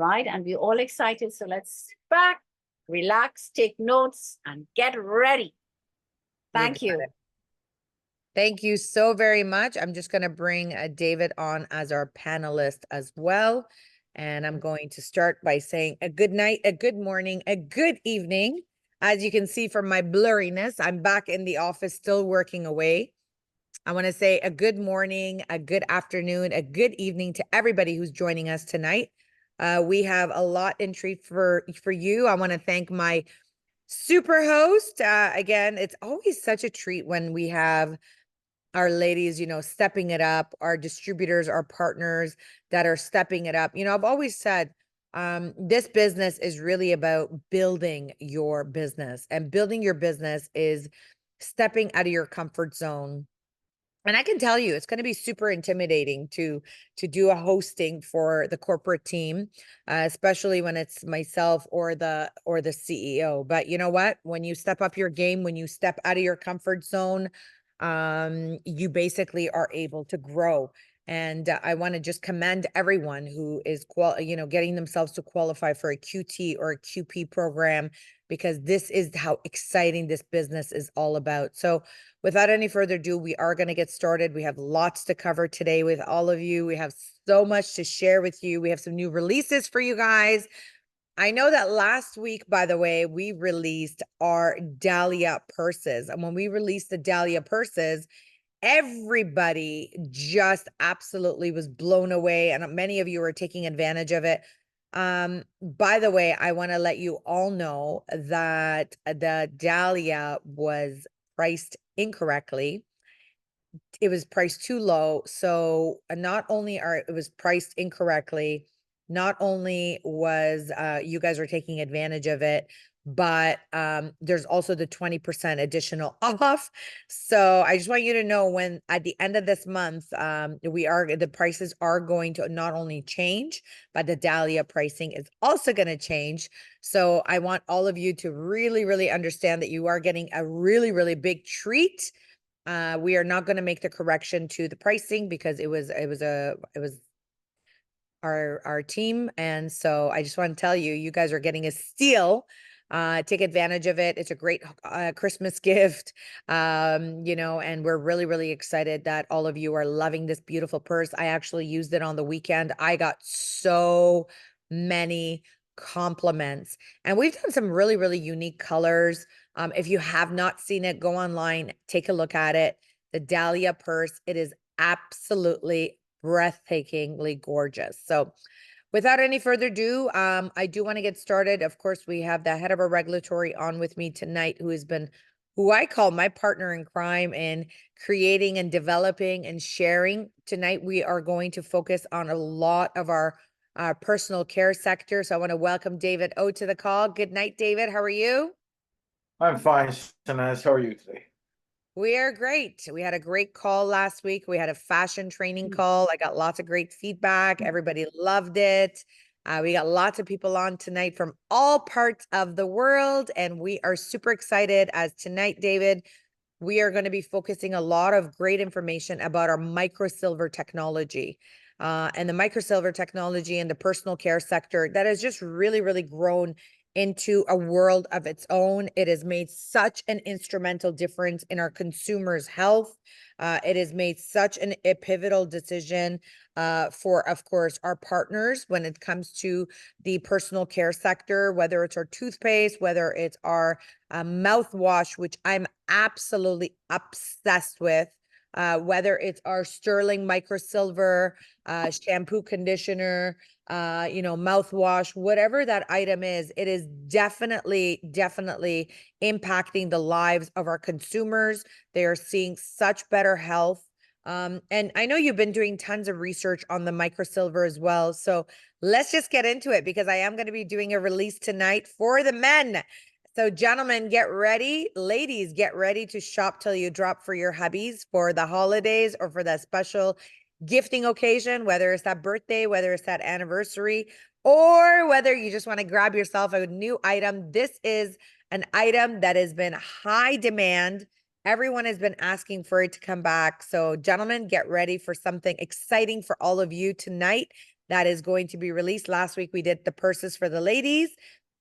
right? And we're all excited. So let's sit back, relax, take notes, and get ready. Thank you. Thank you so very much. I'm just going to bring David on as our panelist as well. And I'm going to start by saying a good night, a good morning, a good evening. As you can see from my blurriness, I'm back in the office still working away. I want to say a good morning, a good afternoon, a good evening to everybody who's joining us tonight. We have a lot in treat for you. I want to thank my super host. Again, it's always such a treat when we have our ladies, you know, stepping it up, our distributors, our partners that are stepping it up. You know, I've always said, this business is really about building your business, and building your business is stepping out of your comfort zone. And I can tell you, it's going to be super intimidating to do a hosting for the corporate team, especially when it's myself or the CEO. But you know what? When you step up your game, when you step out of your comfort zone, you basically are able to grow. And I want to just commend everyone who is getting themselves to qualify for a QT or a QP program, because this is how exciting this business is all about. So without any further ado, we are going to get started. We have lots to cover today with all of you. We have so much to share with you. We have some new releases for you guys. I know that last week, by the way, we released our Dahlia purses. And when we released the Dahlia purses, everybody just absolutely was blown away. And many of you are taking advantage of it. By the way, I want to let you all know that the Dahlia was priced incorrectly. It was priced too low. So not only it was priced incorrectly, not only was you guys are taking advantage of it, but there's also the 20% additional off. So I just want you to know, when at the end of this month, the prices are going to not only change, but the Dahlia pricing is also going to change. So I want all of you to really, really understand that you are getting a really, really big treat. We are not going to make the correction to the pricing because it was our team. And so I just want to tell you, you guys are getting a steal. Take advantage of it. It's a great Christmas gift, and we're really, really excited that all of you are loving this beautiful purse. I actually used it on the weekend. I got so many compliments, and we've done some really, really unique colors. If you have not seen it, go online, take a look at it. The Dahlia purse, it is absolutely breathtakingly gorgeous. So without any further ado, I do want to get started. Of course, we have the head of our regulatory on with me tonight, who I call my partner in crime in creating and developing and sharing. Tonight, we are going to focus on a lot of our personal care sector. So I want to welcome David O to the call. Good night, David. How are you? I'm fine, Shanaz. How are you today? We are great. We had a great call last week. We had a fashion training call. I got lots of great feedback. Everybody loved it. We got lots of people on tonight from all parts of the world, and we are super excited as tonight, David, we are going to be focusing a lot of great information about our microsilver technology. And the microsilver technology in the personal care sector that has just really, really grown into a world of its own. It has made such an instrumental difference in our consumers' health. It has made such a pivotal decision for, of course, our partners when it comes to the personal care sector, whether it's our toothpaste, whether it's our mouthwash, which I'm absolutely obsessed with. Whether it's our Sterling Microsilver shampoo, conditioner, mouthwash, whatever that item is, it is definitely impacting the lives of our consumers. They are seeing such better health. And I know you've been doing tons of research on the microsilver as well. So let's just get into it, because I am going to be doing a release tonight for the men. So gentlemen, get ready. Ladies, get ready to shop till you drop for your hubbies for the holidays or for that special gifting occasion, whether it's that birthday, whether it's that anniversary, or whether you just want to grab yourself a new item. This is an item that has been high demand. Everyone has been asking for it to come back. So gentlemen, get ready for something exciting for all of you tonight. that is going to be released. Last week we did the purses for the ladies,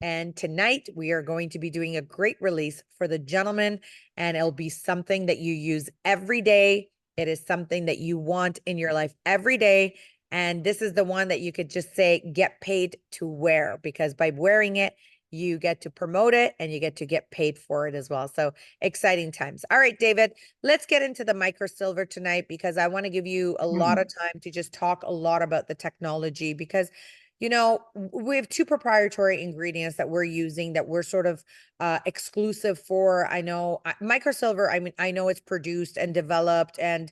and tonight we are going to be doing a great release for the gentlemen, and it'll be something that you use every day. It is something that you want in your life every day. And this is the one that you could just say, get paid to wear, because by wearing it, you get to promote it and you get paid for it as well. So exciting times. All right, David, let's get into the Microsilver tonight, because I want to give you a lot of time to just talk a lot about the technology, because you know, we have two proprietary ingredients that we're using that we're sort of exclusive for. I know Microsilver, I mean, I know it's produced and developed and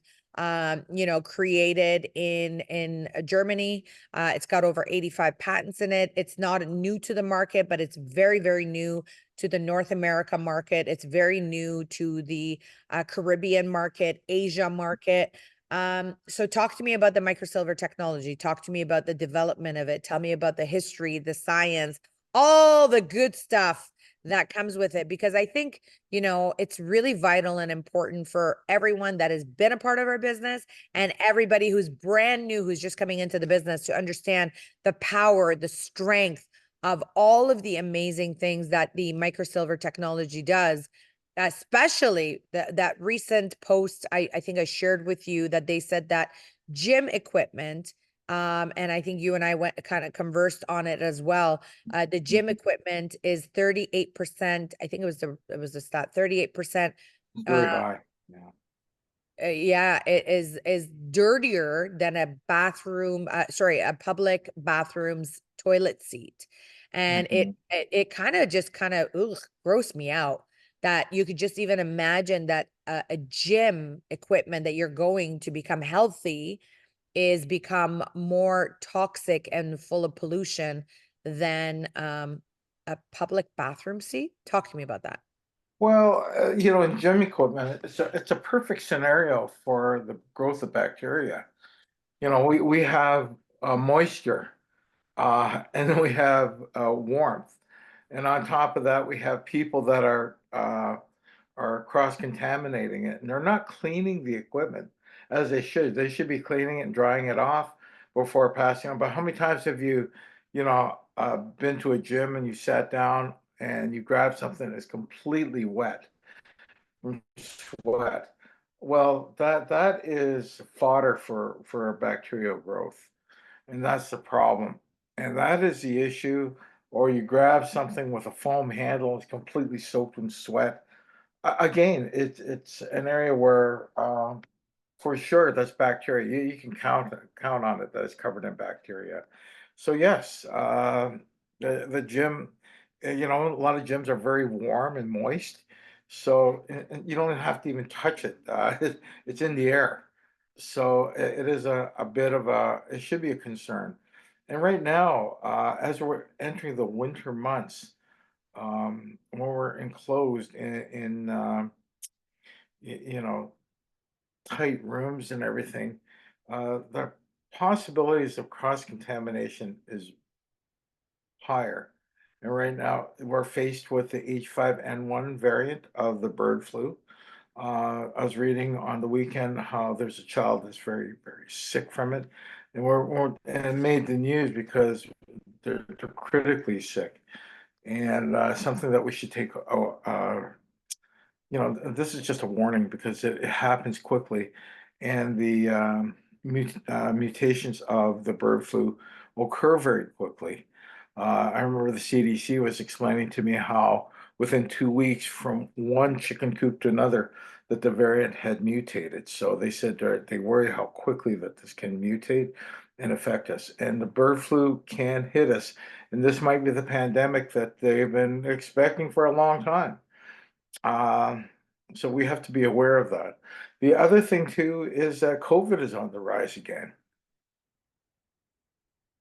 you know, created in Germany. It's got over 85 patents in it. It's not new to the market, but it's very, very new to the North America market. It's very new to the Caribbean market, Asia market. So talk to me about the Microsilver technology. Talk to me about the development of it. Tell me about the history, the science, all the good stuff that comes with it, because I think, you know, it's really vital and important for everyone that has been a part of our business and everybody who's brand new, who's just coming into the business, to understand the power, the strength of all of the amazing things that the Microsilver technology does. Especially that recent post I think I shared with you, that they said that gym equipment, and I think you and I went kind of conversed on it as well. The gym equipment is 38%. I think it was the stat, 38%. Very high. Yeah. Yeah, it is dirtier than a bathroom, a public bathroom's toilet seat. And it kind of grossed me out that you could just even imagine that a gym equipment that you're going to become healthy is become more toxic and full of pollution than a public bathroom seat. Talk to me about that. Well, you know, in gym equipment, it's a perfect scenario for the growth of bacteria. You know, we have moisture, and then we have warmth, and on top of that, we have people that are cross-contaminating it, and they're not cleaning the equipment as they should. They should be cleaning it and drying it off before passing on. But how many times have you know, been to a gym and you sat down and you grabbed something that's completely wet from sweat? Well, that is fodder for bacterial growth, and that's the problem. And that is the issue. Or you grab something with a foam handle, it's completely soaked in sweat. Again, it's an area where for sure that's bacteria. You can count on it that it's covered in bacteria. So yes, the gym, you know, a lot of gyms are very warm and moist, so and you don't have to even touch it. It's in the air, so it is a bit of it should be a concern. And right now, as we're entering the winter months, when we're enclosed in you know, tight rooms and everything, the possibilities of cross contamination is higher. And right now, we're faced with the H5N1 variant of the bird flu. I was reading on the weekend how there's a child that's very, very sick from it, and and it made the news because they're critically sick, and something that we should take you know, this is just a warning because it happens quickly, and the mutations of the bird flu occur very quickly. I remember the CDC was explaining to me how within 2 weeks from one chicken coop to another that the variant had mutated. So they said they worry how quickly that this can mutate and affect us. And the bird flu can hit us. And this might be the pandemic that they've been expecting for a long time. Um, so we have to be aware of that. The other thing too is that COVID is on the rise again.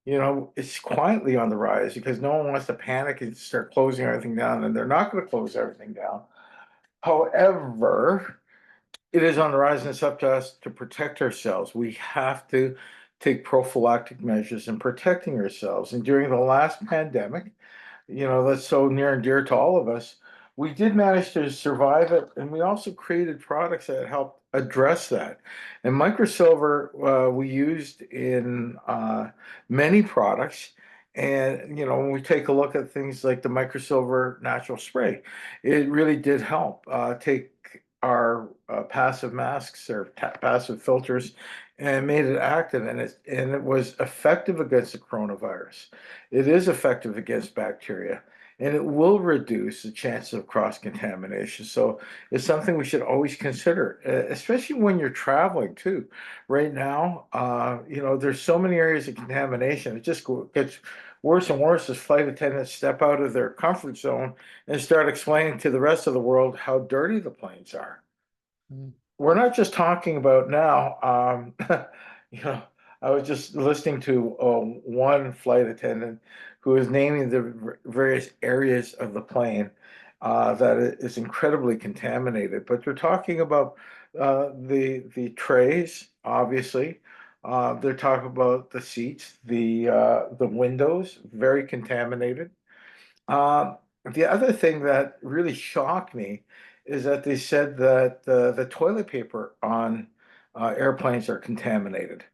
You know, it's quietly on the rise because no one wants to panic and start closing everything down, and they're not going to close everything down. However, it is on the rise, and it's up to us to protect ourselves. We have to take prophylactic measures in protecting ourselves. And during the last pandemic, you know, that's so near and dear to all of us, we did manage to survive it, and we also created products that helped address that. And microsilver we used in many products. And when we take a look at things like the microsilver natural spray, it really did help take our passive masks or passive filters and made it active, and it was effective against the coronavirus. It is effective against bacteria, and it will reduce the chances of cross-contamination. So it's something we should always consider, especially when you're traveling too. Right now, there's so many areas of contamination. It just gets worse and worse as flight attendants step out of their comfort zone and start explaining to the rest of the world how dirty the planes are. Mm. We're not just talking about now. You know, I was just listening to one flight attendant who is naming the various areas of the plane that is incredibly contaminated. But they're talking about the trays, obviously. They're talking about the seats, the windows, very contaminated. Um, the other thing that really shocked me is that they said that the toilet paper on airplanes are contaminated.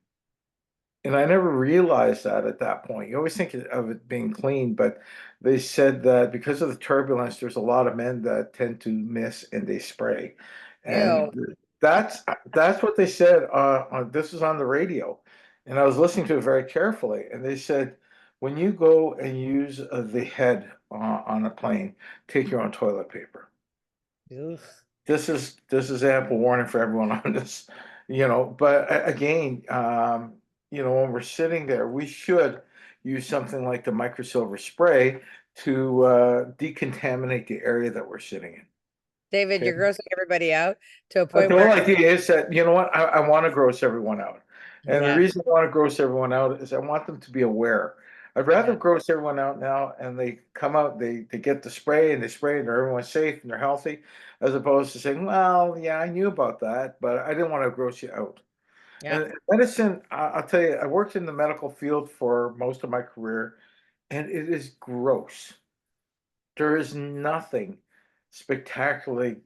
And I never realized that at that point. You always think of it being clean, but they said that because of the turbulence, there's a lot of men that tend to miss and they spray. Ew. And that's what they said. This was on the radio, and I was listening to it very carefully. And they said, when you go and use the head on a plane, take your own toilet paper. Ugh. This is ample warning for everyone on this, but again, when we're sitting there, we should use something like the microsilver spray to decontaminate the area that we're sitting in. David, you're Okay. grossing everybody out to a But point the where, whole idea is that, you know what, I want to gross everyone out. And the yeah, reason I want to gross everyone out is I want them to be aware. I'd rather yeah, gross everyone out now and they come out, they get the spray and they spray and everyone's safe and they're healthy, as opposed to saying, well, yeah, I knew about that, but I didn't want to gross you out. yeah, And medicine, I'll tell you, I worked in the medical field for most of my career, and it is gross. There is nothing spectacularly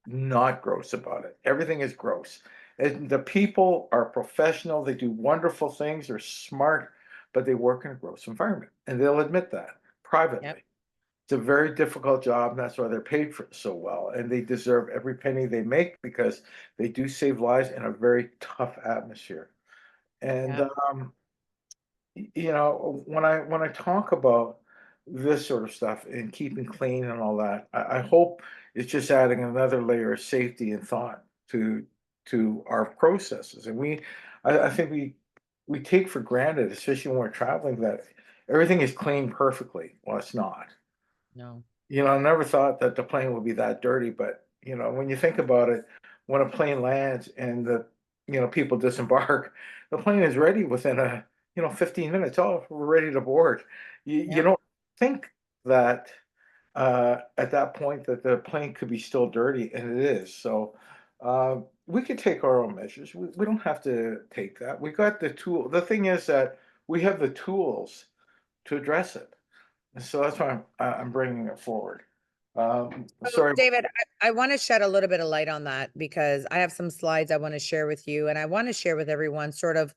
not gross about it. Everything is gross. And the people are professional, they do wonderful things, they're smart, but they work in a gross environment, and they'll admit that yep, privately. It's a very difficult job, and that's why they're paid for so well, and they deserve every penny they make because they do save lives in a very tough atmosphere. And yep. when I talk about this sort of stuff and keeping clean and all that, I hope it's just adding another layer of safety and thought to our processes. And I think we take for granted, especially when we're traveling, that everything is clean perfectly. Well, it's not. No, I never thought that the plane would be that dirty, but when you think about it, when a plane lands and the people disembark, the plane is ready within 15 minutes. Oh, we're ready to board. You yep. don't think that at that point that the plane could be still dirty, and it is. So we could take our own measures. We don't have to take that. We got the tool. The thing is that we have the tools to address it. So that's why I'm bringing it forward. So, Sorry. David, I want to shed a little bit of light on that because I have some slides I want to share with you, and I want to share with everyone sort of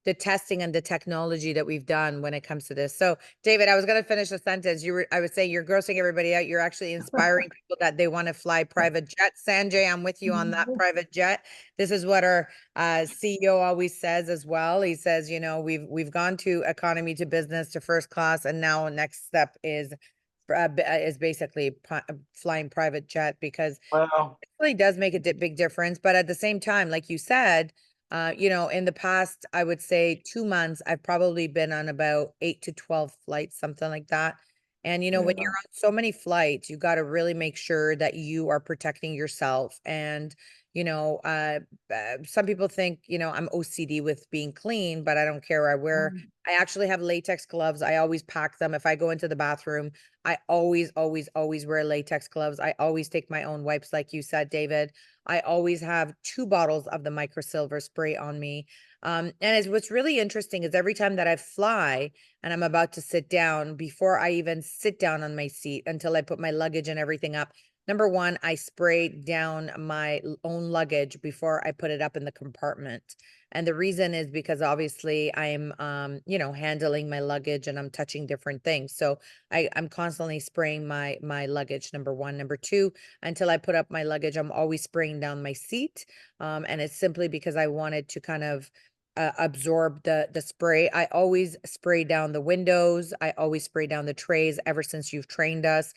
the testing and the technology that we've done when it comes to this. So, David, I was going to finish the sentence. I would say you're grossing everybody out. You're actually inspiring people that they want to fly private jets. Sanjay, I'm with you on that private jet. This is what our CEO always says as well. He says, we've gone to economy to business to first class, and now next step is basically flying private jet because Well, it really does make a big difference. But at the same time, like you said, in the past, I would say 2 months, I've probably been on about 8 to 12 flights, something like that. And, when yeah. you're on so many flights, you got to really make sure that you are protecting yourself. And, some people think, I'm OCD with being clean, but I don't care. I actually have latex gloves. I always pack them. If I go into the bathroom, I always, always, always wear latex gloves. I always take my own wipes, like you said, David. I always have 2 bottles of the microsilver spray on me. What's really interesting is every time that I fly and I'm about to sit down, before I even sit down on my seat until I put my luggage and everything up, number one, I spray down my own luggage before I put it up in the compartment. And the reason is because obviously I'm, handling my luggage and I'm touching different things. So I'm constantly spraying my luggage, number one. Number two, until I put up my luggage, I'm always spraying down my seat. And it's simply because I wanted to kind of absorb the spray. I always spray down the windows. I always spray down the trays ever since you've trained us.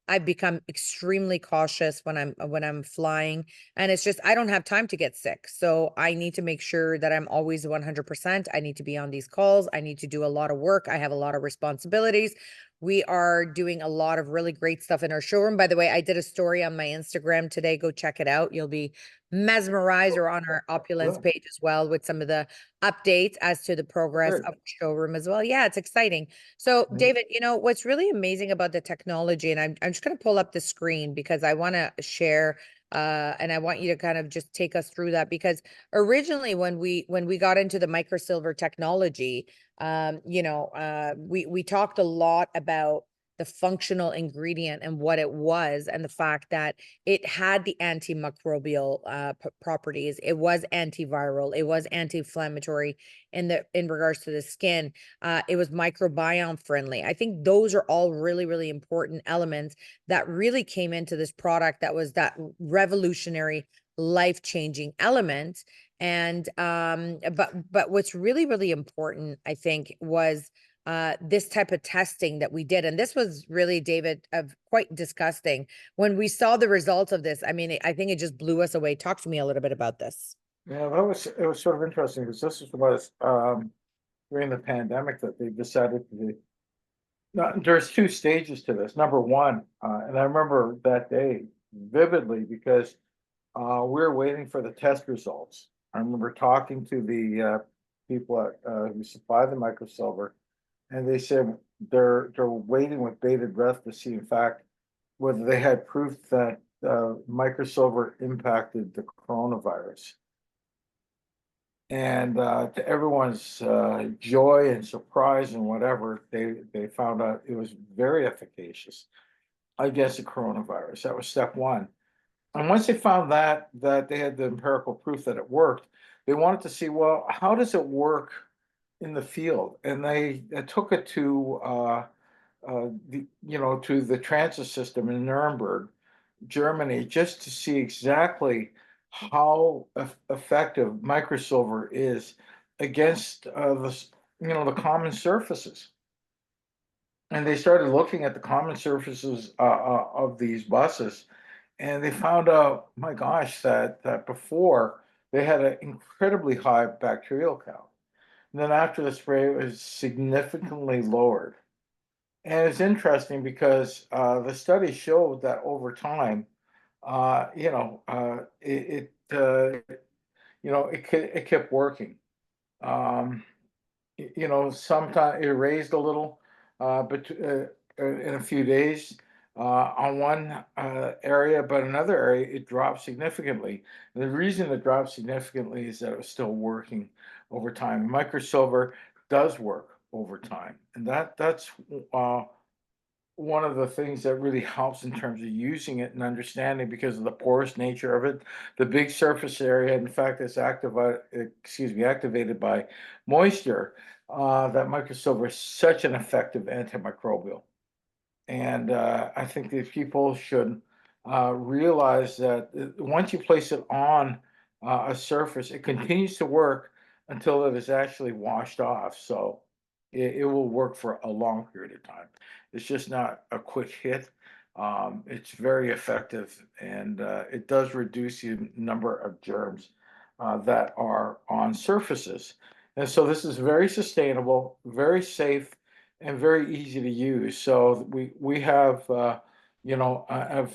I've become extremely cautious when I'm flying, and it's just I don't have time to get sick. So I need to make sure that I'm always 100%. I need to be on these calls. I need to do a lot of work. I have a lot of responsibilities. We are doing a lot of really great stuff in our showroom. By the way, I did a story on my Instagram today. Go check it out. You'll be mesmerized, or on our Opulence Good. page as well, with some of the updates as to the progress Good. of the showroom as well. Yeah, it's exciting. So, Mm. David, what's really amazing about the technology, and I'm just going to pull up the screen because I want to share, and I want you to kind of just take us through that, because originally when we got into the microsilver technology, we talked a lot about the functional ingredient and what it was, and the fact that it had the antimicrobial properties. It was antiviral. It was anti-inflammatory in regards to the skin. It was microbiome friendly. I think those are all really, really important elements that really came into this product, that was that revolutionary, life-changing element. And but what's really, really important, I think, was this type of testing that we did. And this was really, David, of quite disgusting. When we saw the results of this, I mean, I think it just blew us away. Talk to me a little bit about this. Yeah, it was sort of interesting because this was during the pandemic that they decided to do. No, there's two stages to this. Number one, and I remember that day vividly because we were waiting for the test results. I remember talking to the people who supply the microsilver, and they said they're waiting with bated breath to see, in fact, whether they had proof that microsilver impacted the coronavirus. And to everyone's joy and surprise and whatever, they found out it was very efficacious against the coronavirus. That was step one. And once they found that they had the empirical proof that it worked, they wanted to see, well, how does it work in the field? And they took it to to the transit system in Nuremberg, Germany, just to see exactly how effective microsilver is against the common surfaces. And they started looking at the common surfaces of these buses, and they found out, my gosh, that before they had an incredibly high bacterial count. And then after the spray, it was significantly lowered. And it's interesting because the study showed that over time, it kept working. Um, sometimes it raised a little, but in a few days on one area, but another area it dropped significantly. And the reason it dropped significantly is that it was still working over time. Microsilver does work over time, and that's one of the things that really helps in terms of using it and understanding, because of the porous nature of it, the big surface area. In fact, it's activated by moisture. That microsilver is such an effective antimicrobial. And I think that people should realize that once you place it on a surface, it continues to work until it is actually washed off. So it will work for a long period of time. It's just not a quick hit. It's very effective, and it does reduce the number of germs that are on surfaces. And so this is very sustainable, very safe, and very easy to use. So we have a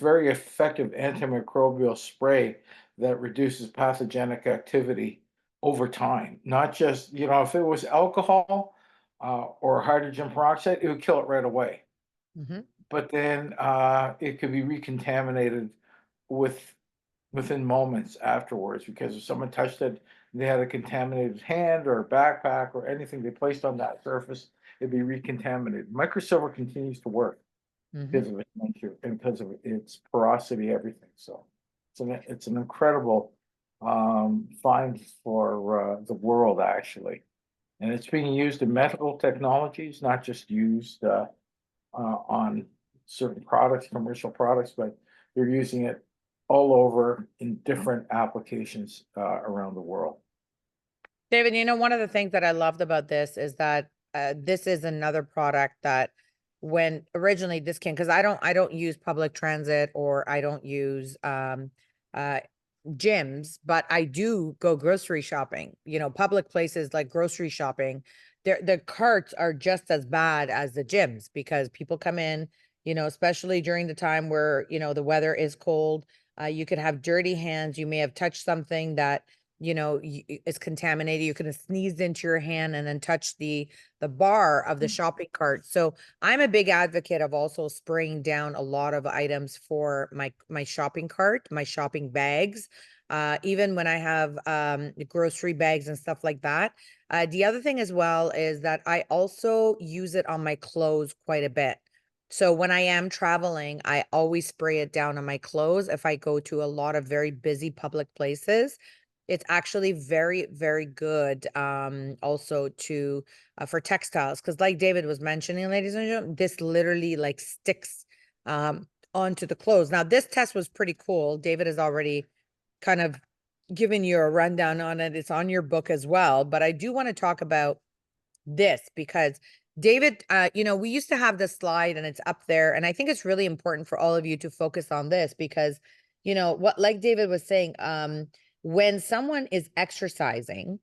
very effective antimicrobial spray that reduces pathogenic activity over time. Not just, if it was alcohol or hydrogen peroxide, it would kill it right away. Mhm. But then it could be recontaminated within moments afterwards, because if someone touched it, they had a contaminated hand or a backpack or anything they placed on that surface, it'd be recontaminated. Microsilver continues to work. Mhm. because of its nature and because of its porosity, everything. So it's an incredible find for the world, actually. And it's being used in medical technologies, not just used on certain products, commercial products, but they're using it all over in different applications around the world. David, you know, one of the things that I loved about this is that this is another product that when originally this came, because I don't use public transit or I don't use uh gyms, but I do go grocery shopping, you know, public places like grocery shopping. The carts are just as bad as the gyms because people come in, you know, especially during the time where, you know, the weather is cold. You could have dirty hands. You may have touched something that, you know, is contaminated. You could have sneezed into your hand and then touched the bar of the shopping cart. So I'm a big advocate of also spraying down a lot of items for my shopping cart, my shopping bags. Even when I have grocery bags and stuff like that. The other thing as well is that I also use it on my clothes quite a bit. So when I am traveling, I always spray it down on my clothes if I go to a lot of very busy public places. It's actually very, very good also to for textiles because like David was mentioning, ladies and gentlemen, this literally like sticks onto the clothes. Now this test was pretty cool. David has already kind of given you a rundown on it. It's on your book as well, but I do want to talk about this because David, you know, we used to have this slide and it's up there. And I think it's really important for all of you to focus on this because, you know, what, like David was saying, when someone is exercising,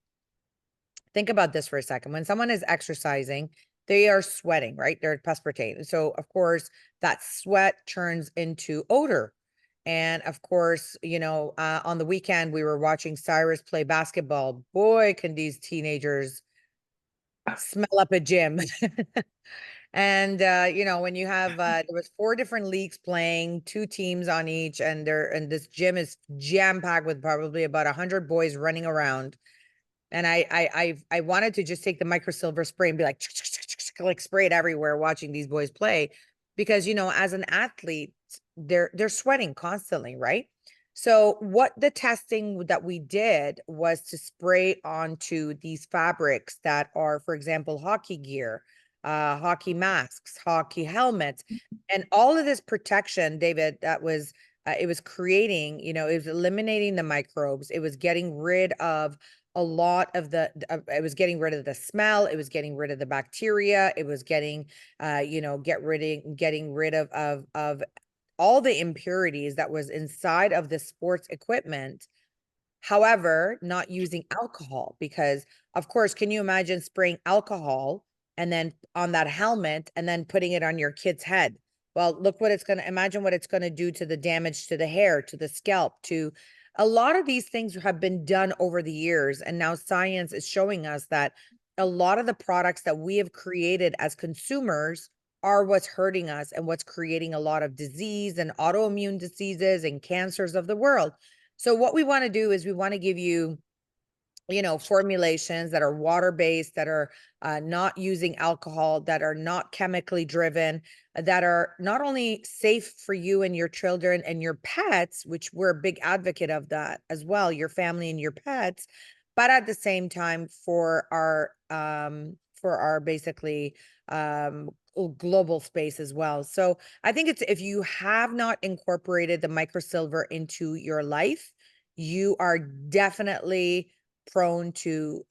think about this for a second. When someone is exercising, they are sweating, right? They're perspiring. So, of course, that sweat turns into odor. And of course, you know, on the weekend, we were watching Cyrus play basketball. Boy, can these teenagers smell up a gym. And you know, when you have there was 4 different leagues playing, 2 teams on each, and this gym is jam-packed with probably about 100 boys running around. And I wanted to just take the microsilver spray and be like spray it everywhere watching these boys play because you know, as an athlete, they're sweating constantly, right? So what the testing that we did was to spray onto these fabrics that are, for example, hockey gear, hockey masks, hockey helmets, and all of this protection, David, that was it was creating, you know, it was eliminating the microbes. It was getting rid of a lot of it was getting rid of the smell. It was getting rid of the bacteria. It was getting, you know, getting rid of all the impurities that was inside of the sports equipment. However, not using alcohol because, of course, can you imagine spraying alcohol and then on that helmet and then putting it on your kid's head? Well, look what it's going to imagine what it's going to do to the damage to the hair, to the scalp, to a lot of these things have been done over the years. And now science is showing us that a lot of the products that we have created as consumers are what's hurting us and what's creating a lot of disease and autoimmune diseases and cancers of the world. So what we want to do is we want to give you, you know, formulations that are water-based, that are not using alcohol, that are not chemically driven, that are not only safe for you and your children and your pets, which we're a big advocate of that as well, your family and your pets, but at the same time for our basically global space as well. So I think it's if you have not incorporated the microsilver into your life, you are definitely prone to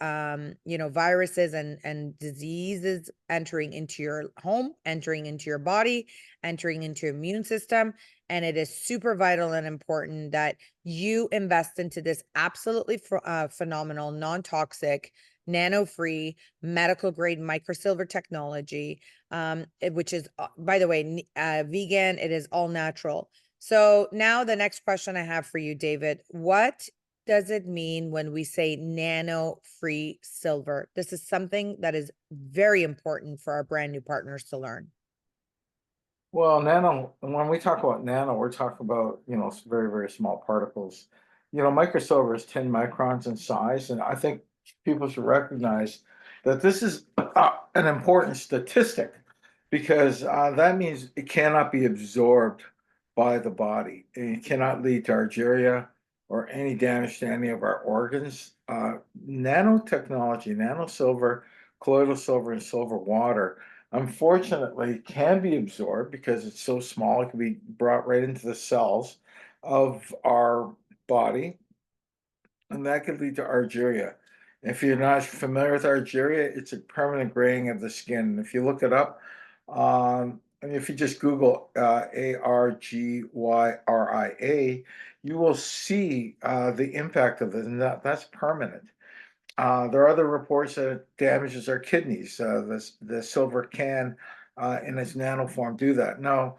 you know, viruses and diseases entering into your home, entering into your body, entering into your immune system. And it is super vital and important that you invest into this absolutely phenomenal, non-toxic, nano-free, medical grade microsilver technology, which is, by the way, vegan. It is all natural. So now the next question I have for you, David, what does it mean when we say nano-free silver? This is something that is very important for our brand new partners to learn. Well, when we talk about nano, we're talking about, you know, very, very small particles. You know, microsilver is 10 microns in size, and I think people should recognize that this is an important statistic because that means it cannot be absorbed by the body. And it cannot lead to argyria or any damage to any of our organs. Nanotechnology, nanosilver, colloidal silver, and silver water, unfortunately, can be absorbed because it's so small. It can be brought right into the cells of our body, and that could lead to argyria. If you're not familiar with argyria, it's a permanent graying of the skin. And if you look it up, and if you just Google Argyria, you will see the impact of it, and that's permanent. There are other reports that it damages our kidneys. The silver can in its nano form do that. Now,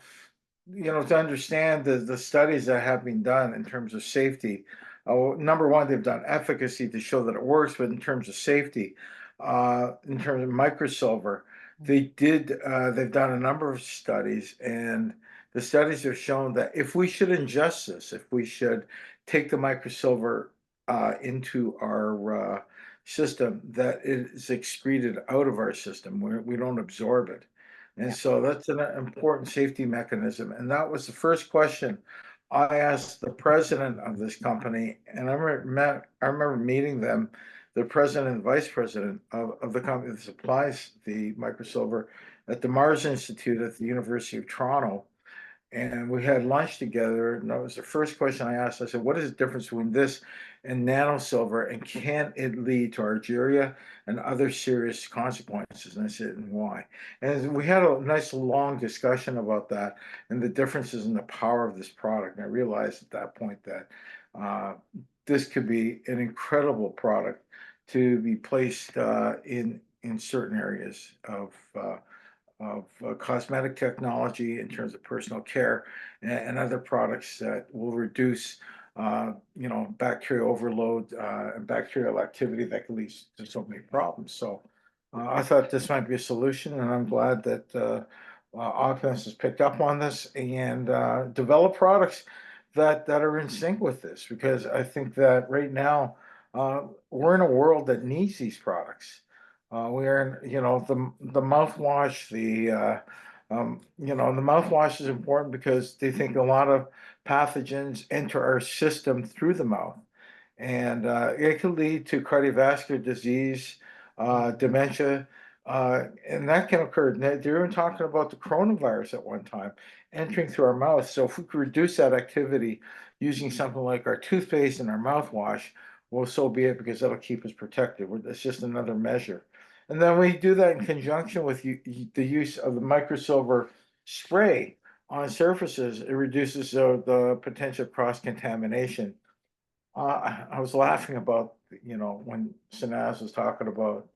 to understand the studies that have been done in terms of safety, number one, they've done efficacy to show that it works, but in terms of safety, in terms of microsilver, they've done a number of studies, and the studies have shown that if we should ingest this, if we should take the microsilver into our system, that it is excreted out of our system, where we don't absorb it. And so that's an important safety mechanism. And that was the first question I asked the president of this company. And I remember meeting them, the president and vice president of the company that supplies the microsilver at the Mars Institute at the University of Toronto. And we had lunch together. And that was the first question I asked. I said, what is the difference between this and nanosilver? And can it lead to argyria and other serious consequences? And I said, and why? And we had a nice long discussion about that and the differences in the power of this product. And I realized at that point that this could be an incredible product to be placed in certain areas of cosmetic technology, in terms of personal care, and other products that will reduce, bacterial overload and bacterial activity that can lead to so many problems. So I thought this might be a solution, and I'm glad that Opulence has picked up on this and develop products that are in sync with this, because I think that right now we're in a world that needs these products. We're in, the mouthwash, the mouthwash is important because they think a lot of pathogens enter our system through the mouth. And it can lead to cardiovascular disease, dementia, and that can occur. They're even talking about the coronavirus at one time entering through our mouth. So if we could reduce that activity using something like our toothpaste and our mouthwash, well, so be it, because that'll keep us protected. It's just another measure. And then we do that in conjunction with the use of the microsilver spray on surfaces. It reduces the potential cross-contamination. I was laughing about, when Sanaz was talking about,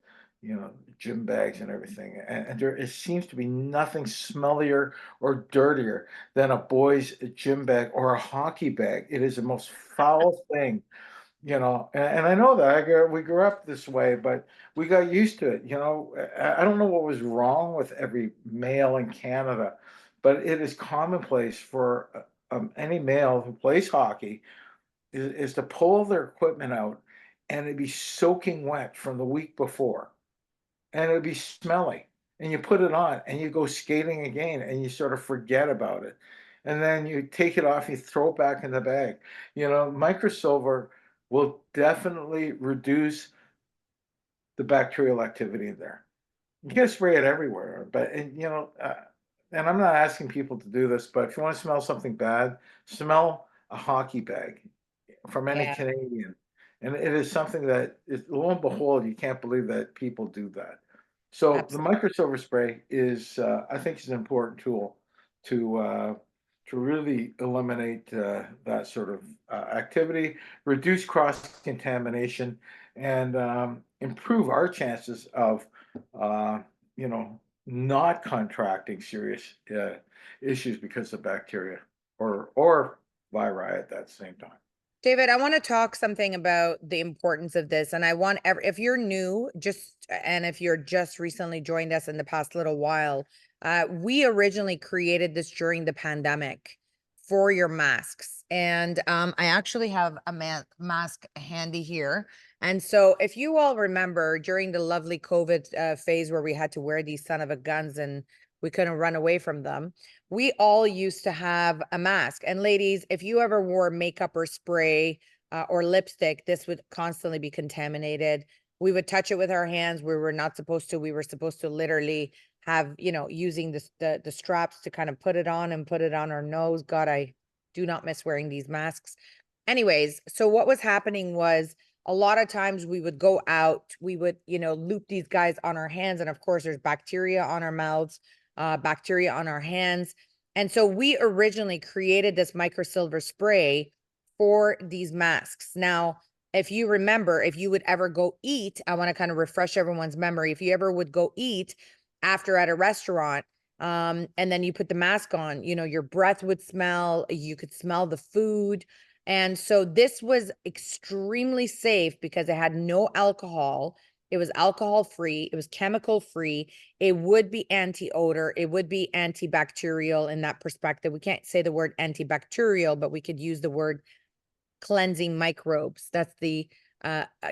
gym bags and everything. And there, it seems to be nothing smellier or dirtier than a boy's gym bag or a hockey bag. It is the most foul thing. And I know that we grew up this way, but we got used to it. I don't know what was wrong with every male in Canada, but it is commonplace for any male who plays hockey is to pull their equipment out and it'd be soaking wet from the week before, and it'd be smelly. And you put it on and you go skating again and you sort of forget about it. And then you take it off, you throw it back in the bag. Microsilver will definitely reduce the bacterial activity in there. You can spray it everywhere, but and I'm not asking people to do this, but if you want to smell something bad, smell a hockey bag from any Yeah. Canadian. And it is something that is, lo and behold, you can't believe that people do that. So the microsilver spray is, I think, is an important tool to really eliminate that sort of activity, reduce cross contamination, and improve our chances of, not contracting serious issues because of bacteria or viri at that same time. David, I want to talk something about the importance of this. And I want if you're new, and if you're just recently joined us in the past little while, we originally created this during the pandemic for your masks. And I actually have a mask handy here. And so if you all remember during the lovely COVID phase where we had to wear these son of a guns and we couldn't run away from them. We all used to have a mask. And ladies, if you ever wore makeup or spray or lipstick, this would constantly be contaminated. We would touch it with our hands. We were not supposed to. We were supposed to literally have, you know, using the straps to kind of put it on and put it on our nose. God, I do not miss wearing these masks. Anyways, so what was happening was a lot of times we would go out, we would, you know, loop these guys on our hands. And of course, there's bacteria on our mouths, bacteria on our hands. And so we originally created this microsilver spray for these masks. Now, if you remember, if you would ever go eat, I want to kind of refresh everyone's memory. If you ever would go eat after at a restaurant, and then you put the mask on, you know, your breath would smell, you could smell the food. And so this was extremely safe because it had no alcohol. It was alcohol free. It was chemical free. It would be anti-odor. It would be antibacterial in that perspective. We can't say the word antibacterial, but we could use the word cleansing microbes. That's the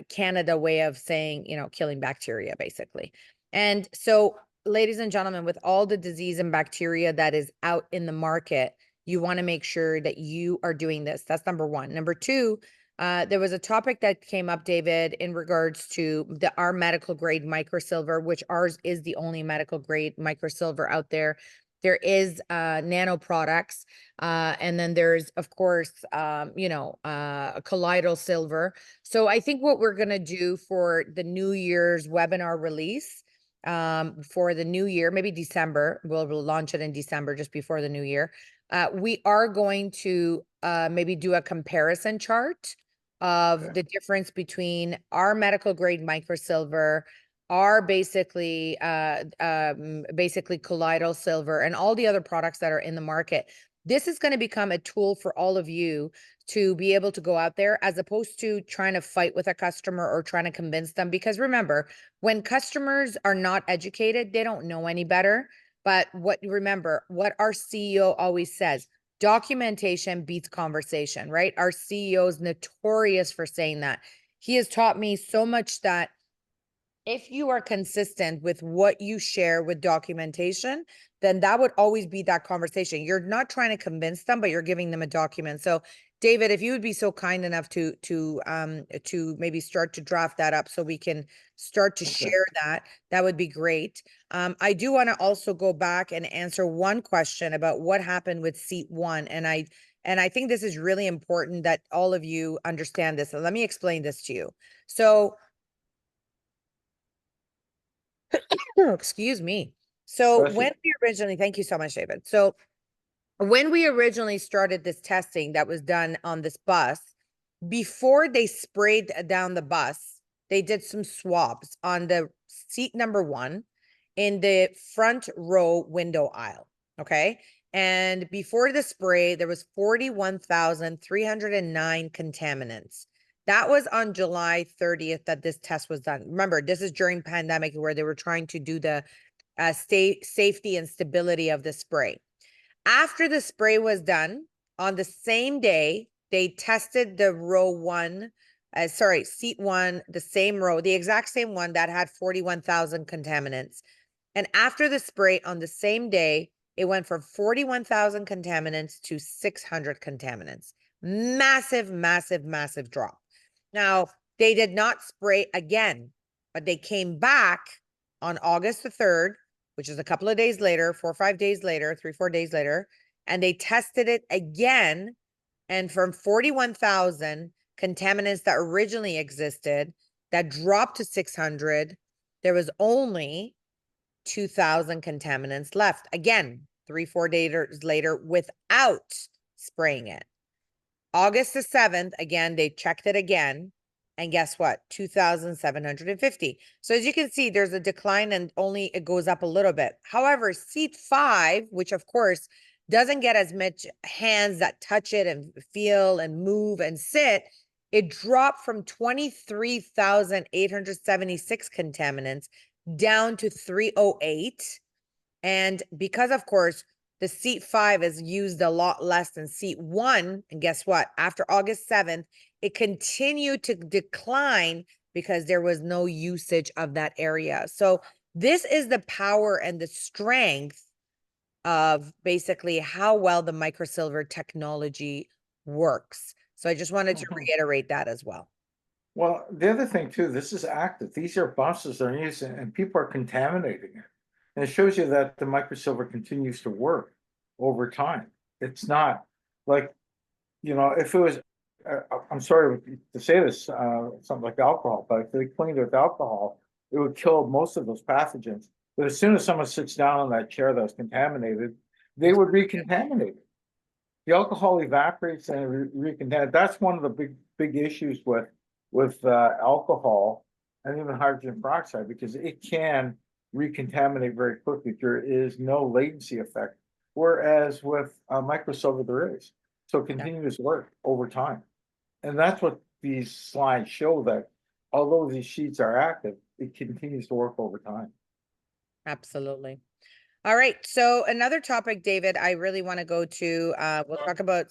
Canada way of saying, you know, killing bacteria, basically. And so, ladies and gentlemen, with all the disease and bacteria that is out in the market, you want to make sure that you are doing this. That's number one. Number two, there was a topic that came up, David, in regards to our medical grade microsilver, which ours is the only medical grade microsilver out there. There is nano products, and then there's, of course, you know, colloidal silver. So I think what we're going to do for the New Year's webinar release, for the new year, maybe December, we'll launch it in December, just before the new year. We are going to maybe do a comparison chart of the difference between our medical grade microsilver, our basically colloidal silver, and all the other products that are in the market. This is going to become a tool for all of you to be able to go out there, as opposed to trying to fight with a customer or trying to convince them. Because remember, when customers are not educated, they don't know any better. But remember what our CEO always says: documentation beats conversation, right? Our CEO is notorious for saying that. He has taught me so much that if you are consistent with what you share with documentation, then that would always be that conversation. You're not trying to convince them, but you're giving them a document. So David, if you would be so kind enough to maybe start to draft that up so we can start to share that, that would be great. I do want to also go back and answer one question about what happened with seat one. And I think this is really important that all of you understand this. So let me explain this to you. So excuse me. So when we originally, thank you so much, David. So when we originally started this testing that was done on this bus, before they sprayed down the bus, they did some swabs on the seat number one in the front row window aisle. Okay. And before the spray, there was 41,309 contaminants. That was on July 30th that this test was done. Remember, this is during pandemic where they were trying to do the safety and stability of the spray. After the spray was done, on the same day, they tested the seat one, the same row, the exact same one that had 41,000 contaminants. And after the spray on the same day, it went from 41,000 contaminants to 600 contaminants. Massive, massive, massive drop. Now, they did not spray again, but they came back on August the 3rd, which is a couple of days later, 4 or 5 days later, 3 or 4 days later, and they tested it again. And from 41,000 contaminants that originally existed, that dropped to 600, there was only 2,000 contaminants left. Again, 3 or 4 days later, without spraying it. August the 7th, again, they checked it again. And guess what? 2,750. So as you can see, there's a decline and only it goes up a little bit. However, seat 5, which of course doesn't get as much hands that touch it and feel and move and sit, it dropped from 23,876 contaminants down to 308. And because, of course, the seat 5 is used a lot less than seat 1. And guess what? After August 7th, it continued to decline because there was no usage of that area. So this is the power and the strength of basically how well the microsilver technology works. So I just wanted to reiterate that as well. Well, the other thing too, this is active. These are buses they're using, and people are contaminating it. And it shows you that the microsilver continues to work over time. It's not like, if it was, I'm sorry to say this, something like alcohol, but if they cleaned it with alcohol, it would kill most of those pathogens. But as soon as someone sits down in that chair that's contaminated, they would recontaminate it. The alcohol evaporates and recontaminates. That's one of the big issues with alcohol and even hydrogen peroxide, because it can recontaminate very quickly. There is no latency effect, whereas with microsilver there is. So it continues to work over time. And that's what these slides show, that although these sheets are active, it continues to work over time. Absolutely. All right. So another topic, David, I really want to go to, we'll talk about,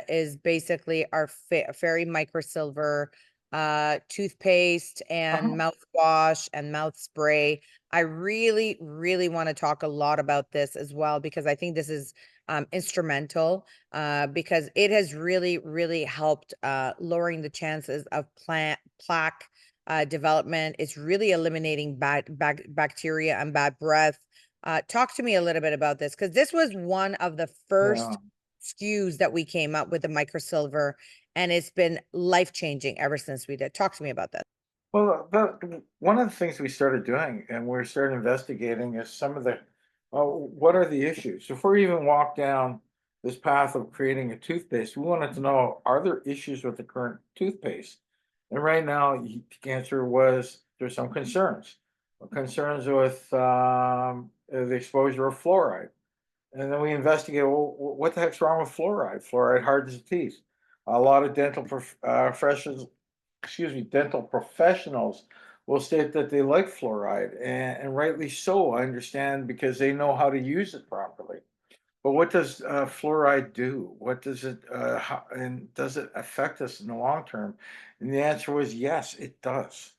is basically our FERI Microsilver toothpaste and mouthwash and mouth spray. I really, really want to talk a lot about this as well, because I think this is instrumental, because it has really, really helped lowering the chances of plaque development. It's really eliminating bacteria and bad breath. Talk to me a little bit about this, because this was one of the first SKUs that we came up with, the microsilver, and it's been life-changing ever since we did. Talk to me about that. Well, one of the things we started doing and we started investigating is some of the, what are the issues? Before we even walk down this path of creating a toothpaste, we wanted to know, are there issues with the current toothpaste? And right now, the answer was there's some concerns. Concerns with the exposure of fluoride. And then we investigated, well, what the heck's wrong with fluoride? Fluoride hardens the teeth. A lot of dental professionals, dental professionals will state that they like fluoride, and rightly so. I understand, because they know how to use it properly. But what does fluoride do? What does it, and does it affect us in the long term? And the answer was yes, it does.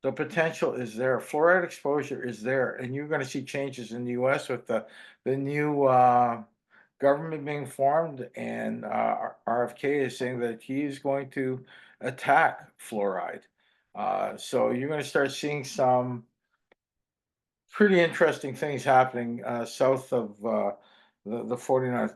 The potential is there. Fluoride exposure is there, and you're going to see changes in the U.S. with the new government being formed, and RFK is saying that he is going to attack fluoride. So you're going to start seeing some pretty interesting things happening south of the 49th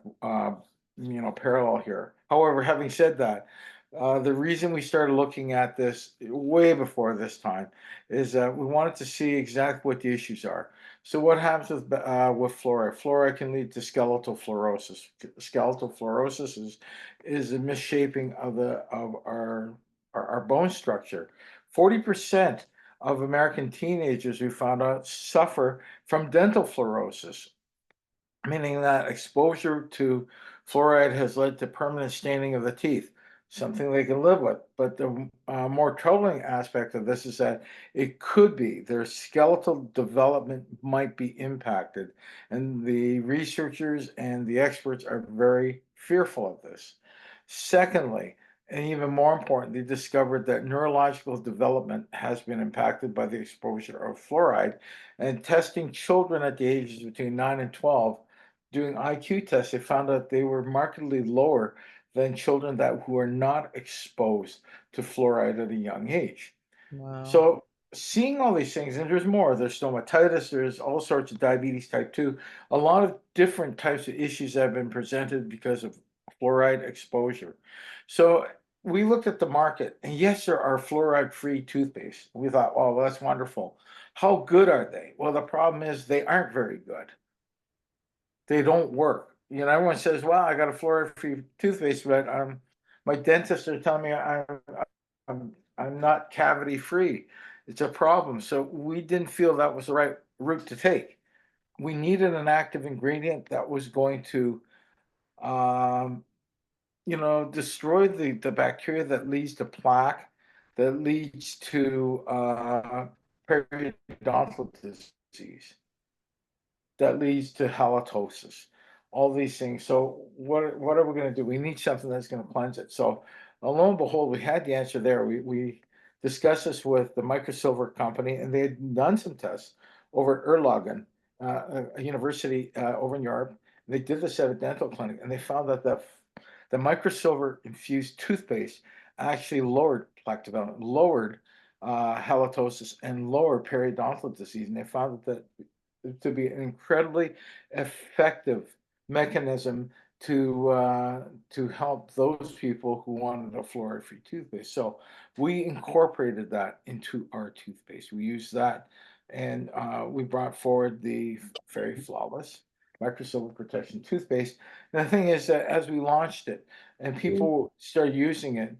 parallel here. However, having said that, the reason we started looking at this way before this time is that we wanted to see exactly what the issues are. So what happens with fluoride? Fluoride can lead to skeletal fluorosis. Skeletal fluorosis is a misshaping of our bone structure. 40% of American teenagers, we found out, suffer from dental fluorosis, meaning that exposure to fluoride has led to permanent staining of the teeth, something they can live with. But the more troubling aspect of this is that it could be their skeletal development might be impacted, and the researchers and the experts are very fearful of this. Secondly, and even more important, they discovered that neurological development has been impacted by the exposure of fluoride. And testing children at the ages between 9 and 12, doing IQ tests, they found that they were markedly lower than children who are not exposed to fluoride at a young age. Wow. So seeing all these things, and there's more, there's stomatitis, there's all sorts of diabetes type 2, a lot of different types of issues that have been presented because of fluoride exposure. So we looked at the market, and yes, there are fluoride-free toothpaste. We thought, oh, well, that's wonderful. How good are they? Well, the problem is they aren't very good. They don't work. Everyone says, well, I got a fluoride-free toothpaste, but my dentist are telling me I'm not cavity-free. It's a problem. So we didn't feel that was the right route to take. We needed an active ingredient that was going to destroy the bacteria that leads to plaque, that leads to periodontal disease, that leads to halitosis, all these things. So what are we going to do? We need something that's going to cleanse it. So lo and behold, we had the answer there. We discussed this with the Microsilver company, and they had done some tests over at Erlangen, a university over in Europe. They did this at a dental clinic, and they found that the microsilver infused toothpaste actually lowered plaque development, lowered halitosis, and lowered periodontal disease. And they found that to be an incredibly effective mechanism to help those people who wanted a fluoride-free toothpaste. So we incorporated that into our toothpaste. We used that, and we brought forward the FERI Flawless Microsilver Protection toothpaste. And the thing is that as we launched it and people started using it,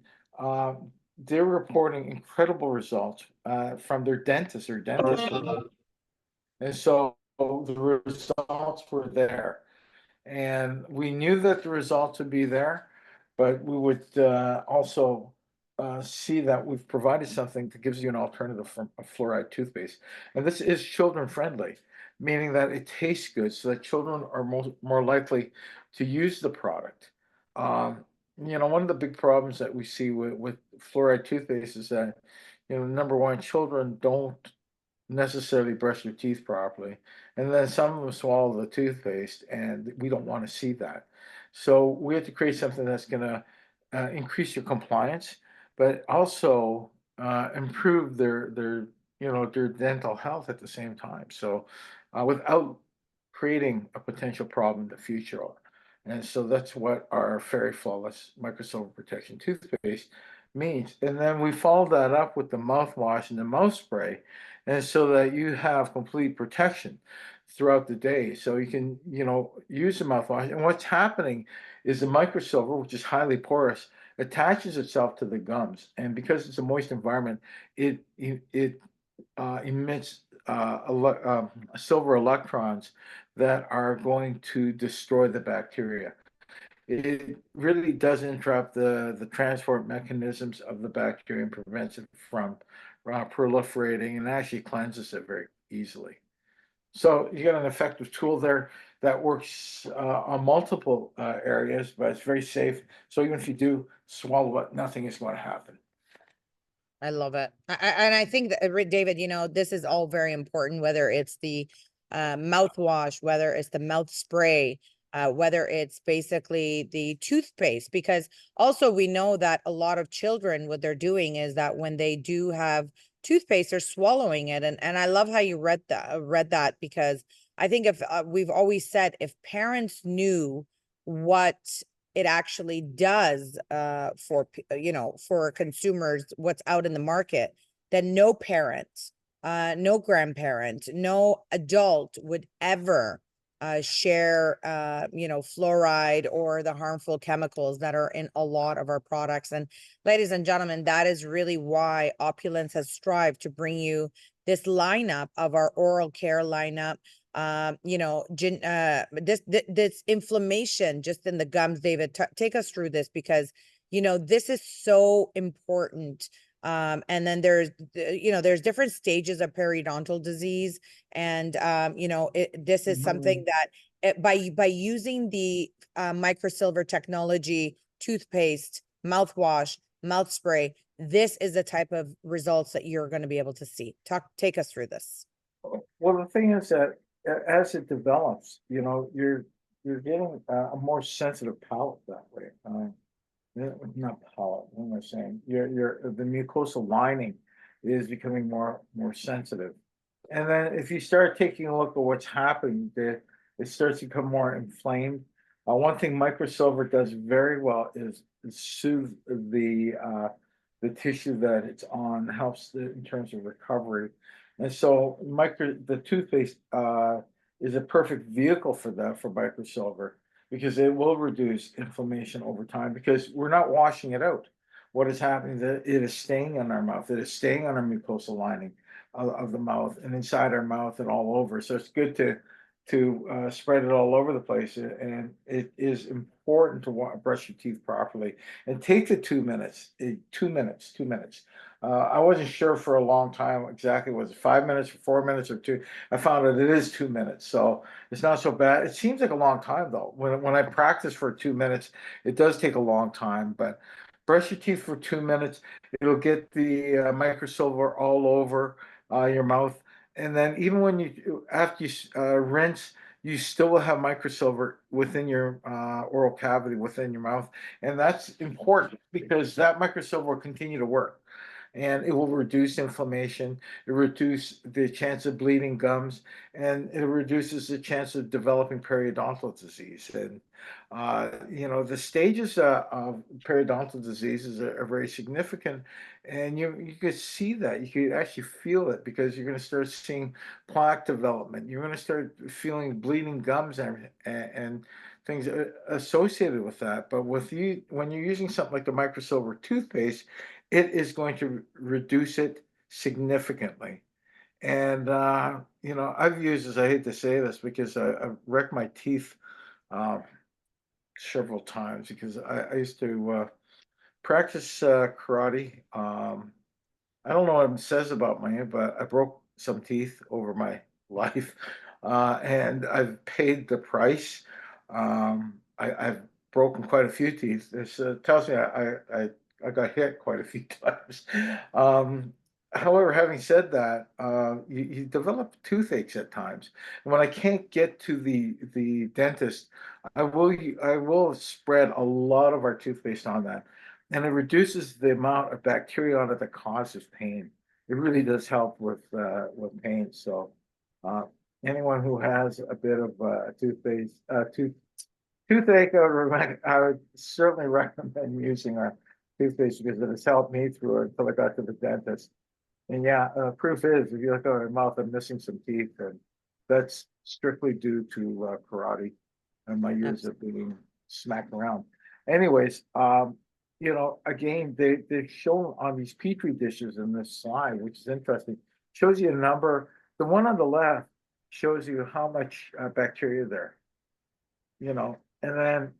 they're reporting incredible results from their dentist or dentist. And so the results were there. And we knew that the results would be there, but we would also see that we've provided something that gives you an alternative from a fluoride toothpaste. And this is children friendly, meaning that it tastes good so that children are more likely to use the product. One of the big problems that we see with fluoride toothpaste is that, number one, children don't necessarily brush their teeth properly. And then some of them swallow the toothpaste, and we don't want to see that. So we have to create something that's going to increase your compliance, but also improve their dental health at the same time. So without creating a potential problem in the future. And so that's what our FERI Flawless Microsilver Protection toothpaste means. And then we follow that up with the mouthwash and the mouth spray, and so that you have complete protection throughout the day. So you can, use the mouthwash. And what's happening is the microsilver, which is highly porous, attaches itself to the gums. And because it's a moist environment, it emits silver electrons that are going to destroy the bacteria. It really does interrupt the transport mechanisms of the bacteria and prevents it from proliferating, and actually cleanses it very easily. So you got an effective tool there that works on multiple areas, but it's very safe. So even if you do swallow it, nothing is going to happen. I love it. And I think that, David, this is all very important, whether it's the mouthwash, whether it's the mouth spray, whether it's basically the toothpaste, because also we know that a lot of children, what they're doing is that when they do have toothpaste, they're swallowing it. And I love how you read that, because I think if we've always said, if parents knew what it actually does for consumers, what's out in the market, then no parent, no grandparent, no adult would ever share fluoride or the harmful chemicals that are in a lot of our products. And ladies and gentlemen, that is really why Opulence has strived to bring you this lineup of our oral care lineup. This inflammation just in the gums. David, take us through this, because this is so important. And then there's different stages of periodontal disease, and this is something that by using the microsilver technology, toothpaste, mouthwash, mouth spray, this is the type of results that you're going to be able to see. Take us through this. Well, the thing is that as it develops, you're getting a more sensitive palate that way. Not palate. What am I saying? The mucosal lining is becoming more sensitive, and then if you start taking a look at what's happening, it starts to become more inflamed. One thing microsilver does very well is soothe the tissue that it's on, helps in terms of recovery. And so the toothpaste is a perfect vehicle for that, for microsilver, because it will reduce inflammation over time, because we're not washing it out. What is happening is that it is staying in our mouth. It is staying on our mucosal lining of the mouth and inside our mouth and all over. So it's good to spread it all over the place. And it is important to brush your teeth properly and take the 2 minutes, 2 minutes. I wasn't sure for a long time exactly, was it 5 minutes or 4 minutes or 2? I found that it is 2 minutes, so it's not so bad. It seems like a long time though. When I practice for 2 minutes, it does take a long time, but brush your teeth for 2 minutes. It'll get the microsilver all over your mouth. and then even when after you rinse, you still will have microsilver within your oral cavity, within your mouth, and that's important because that microsilver will continue to work, and it will reduce inflammation, it reduce the chance of bleeding gums, and it reduces the chance of developing periodontal disease. And the stages of periodontal diseases are very significant, and you could see that, you could actually feel it, because you're going to start seeing plaque development, you're going to start feeling bleeding gums and things associated with that. But when you're using something like the microsilver toothpaste, it is going to reduce it significantly. And I've used this, I hate to say this, because I've wrecked my teeth uh, several times, because I used to practice karate. I don't know what it says about me, but I broke some teeth over my life, and I've paid the price. I've broken quite a few teeth. This tells me I got hit quite a few times. However, having said that, you develop toothaches at times. And when I can't get to the dentist, I will spread a lot of our toothpaste on that, and it reduces the amount of bacteria on it that causes pain. It really does help with pain. So uh, anyone who has a bit of toothache, I would certainly recommend using our toothpaste, because it has helped me through it until I got to the dentist. And yeah, proof is, if you look at my mouth, I'm missing some teeth, and that's strictly due to karate and my years of being smacked around. Anyways, again, they've shown on these petri dishes in this slide, which is interesting, shows you a number. The one on the left shows you how much bacteria there, and then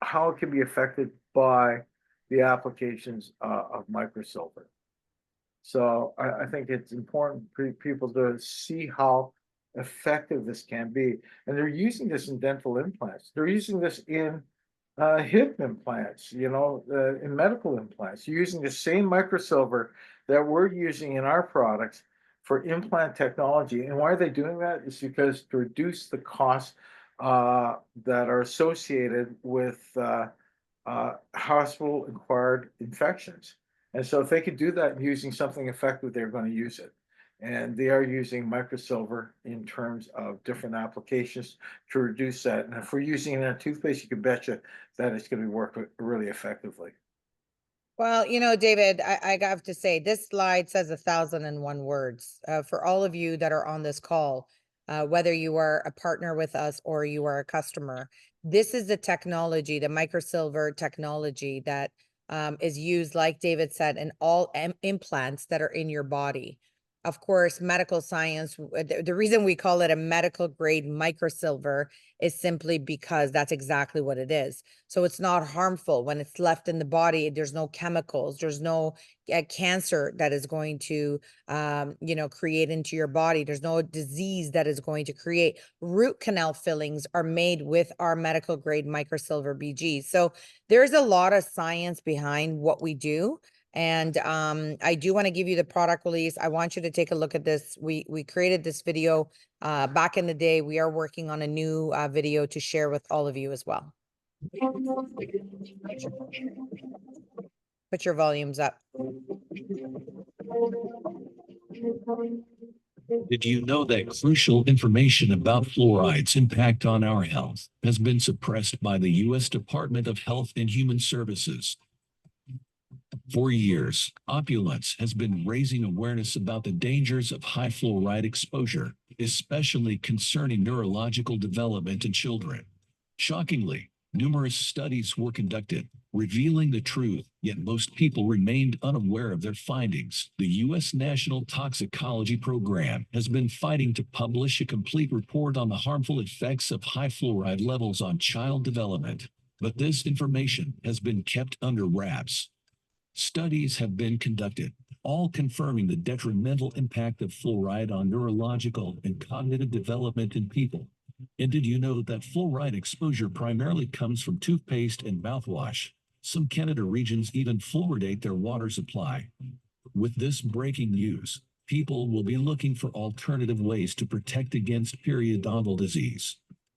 how it can be affected by the applications of microsilver. So I think it's important for people to see how effective this can be. And they're using this in dental implants. They're using this in hip implants, in medical implants. You're using the same microsilver that we're using in our products for implant technology. And why are they doing that? It's because to reduce the costs that are associated with hospital-acquired infections. And so if they could do that using something effective, they're going to use it. And they are using microsilver in terms of different applications to reduce that. And if we're using it in a toothpaste, you can betcha that it's going to work really effectively. Well, David, I have to say, this slide says 1,001 words. For all of you that are on this call, whether you are a partner with us or you are a customer, this is the technology, the microsilver technology that is used, like David said, in all implants that are in your body. Of course, medical science, the reason we call it a medical grade microsilver is simply because that's exactly what it is. So it's not harmful when it's left in the body. There's no chemicals, there's no cancer that is going to, create into your body. There's no disease that is going to create. Root canal fillings are made with our medical grade microsilver BG. So there's a lot of science behind what we do. And I do want to give you the product release. I want you to take a look at this. We created this video back in the day. We are working on a new video to share with all of you as well. Put your volumes up. Did you know that crucial information about fluoride's impact on our health has been suppressed by the U.S. Department of Health and Human Services? For years, Opulence has been raising awareness about the dangers of high fluoride exposure, especially concerning neurological development in children. Shockingly, numerous studies were conducted, revealing the truth, yet most people remained unaware of their findings. The U.S. National Toxicology Program has been fighting to publish a complete report on the harmful effects of high fluoride levels on child development, but this information has been kept under wraps. Studies have been conducted, all confirming the detrimental impact of fluoride on neurological and cognitive development in people. And did you know that fluoride exposure primarily comes from toothpaste and mouthwash? Some Canada regions even fluoridate their water supply. With this breaking news, people will be looking for alternative ways to protect against periodontal disease.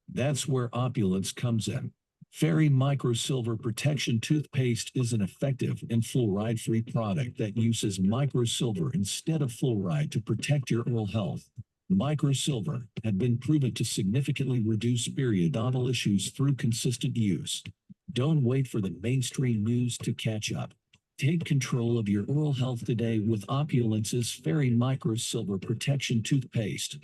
That's where Opulence comes in. FERI Microsilver Protection Toothpaste is an effective and fluoride-free product that uses microsilver instead of fluoride to protect your oral health. Microsilver had been proven to significantly reduce periodontal issues through consistent use. Don't wait for the mainstream news to catch up. Take control of your oral health today with Opulence's FERI Microsilver Protection Toothpaste.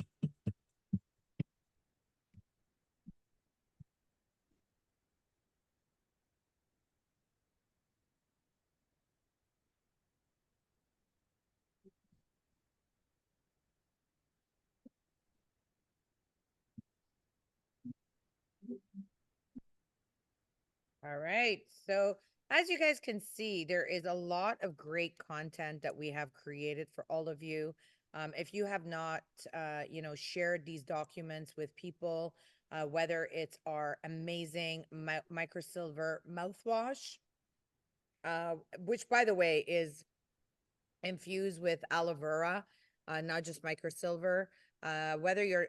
All right. So as you guys can see, there is a lot of great content that we have created for all of you. If you have not, shared these documents with people, whether it's our amazing Microsilver mouthwash, which by the way is infused with aloe vera, not just microsilver. Whether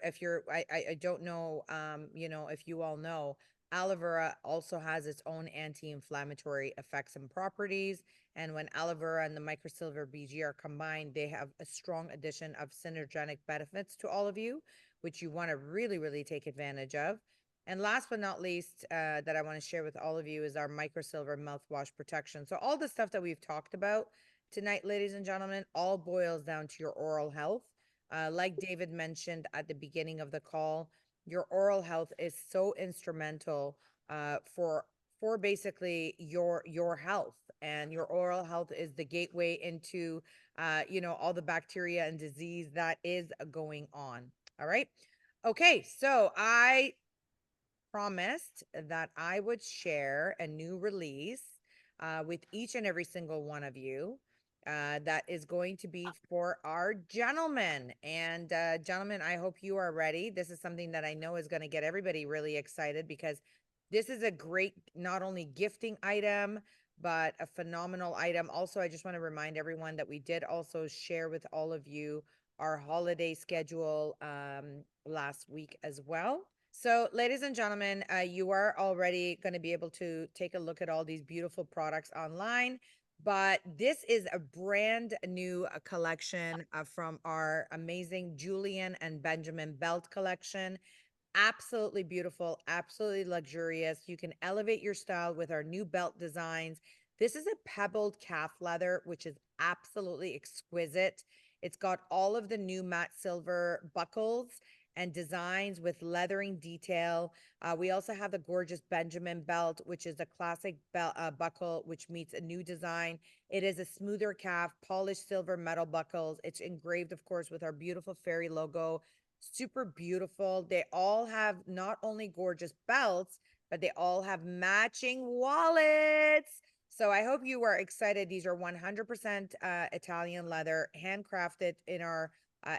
I don't know, if you all know, aloe vera also has its own anti-inflammatory effects and properties. And when aloe vera and the microsilver BG are combined, they have a strong addition of synergetic benefits to all of you, which you want to really, really take advantage of. And last but not least, that I want to share with all of you is our microsilver mouthwash protection. So all the stuff that we've talked about tonight, ladies and gentlemen, all boils down to your oral health. Like David mentioned at the beginning of the call, your oral health is so instrumental for basically your health, and your oral health is the gateway into all the bacteria and disease that is going on. All right. Okay, so I promised that I would share a new release with each and every single one of you. That is going to be for our gentlemen. And gentlemen, I hope you are ready. This is something that I know is going to get everybody really excited, because this is a great, not only gifting item, but a phenomenal item. Also, I just want to remind everyone that we did also share with all of you our holiday schedule last week as well. So, ladies and gentlemen, you are already going to be able to take a look at all these beautiful products online, but this is a brand new collection from our amazing Julian and Benjamin belt collection. Absolutely beautiful, absolutely luxurious. You can elevate your style with our new belt designs. This is a pebbled calf leather, which is absolutely exquisite. It's got all of the new matte silver buckles and designs with leathering detail. We also have the gorgeous Benjamin belt, which is a classic belt, buckle, which meets a new design. It is a smoother calf, polished silver metal buckles. It's engraved, of course, with our beautiful FERI logo. Super beautiful. They all have not only gorgeous belts, but they all have matching wallets. So I hope you are excited. These are 100% Italian leather, handcrafted in our